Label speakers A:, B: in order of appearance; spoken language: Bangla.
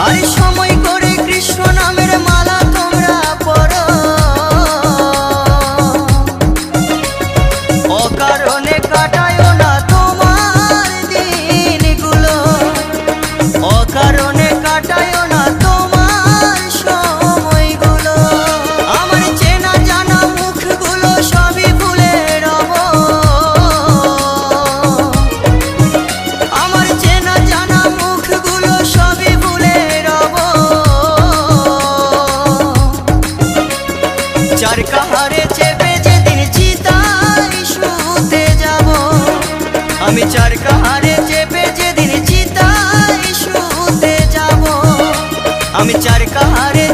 A: আরে সময় করে কৃষ্ণ নামের মালা তোমরা পড়ো, অকারণে কাটায় না তোমার দিনগুলো, অকারণে কাটায় না তোমার সময়গুলো। আমার চেনা জানা মুখগুলো সবই ভুলে রব, আমার চেনা জানা মুখগুলো সবই ভুলে রব। চার কাহারে চেপে যেদিন চিতায় শুতে যাব, আমি চার কাহারে চেপে যেদিন চিতায় শুতে যাব, আমি চার কাহারে